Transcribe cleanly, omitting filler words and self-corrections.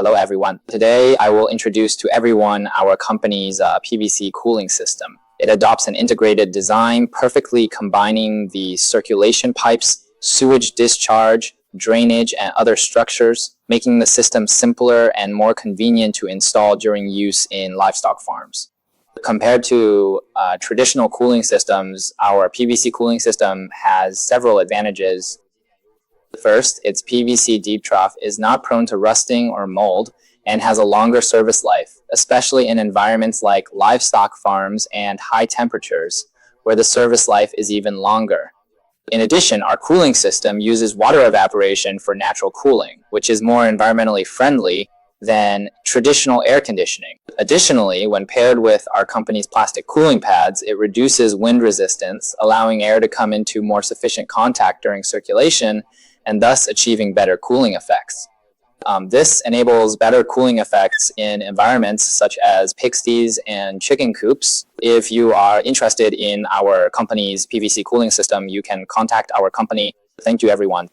Hello everyone. Today I will introduce to everyone our company's PVC cooling system. It adopts an integrated design, perfectly combining the circulation pipes, sewage discharge, drainage, and other structures, making the system simpler and more convenient to install during use in livestock farms. Compared to traditional cooling systems, our PVC cooling system has several advantages. First, its PVC deep trough is not prone to rusting or mold and has a longer service life, especially in environments like livestock farms and high temperatures, where the service life is even longer. In addition, our cooling system uses water evaporation for natural cooling, which is more environmentally friendly than traditional air conditioning. Additionally, when paired with our company's plastic cooling pads, it reduces wind resistance, allowing air to come into more sufficient contact during circulation and thus achieving better cooling effects. This enables better cooling effects in environments such as pigsties and chicken coops. If you are interested in our company's PVC cooling system, you can contact our company. Thank you, everyone.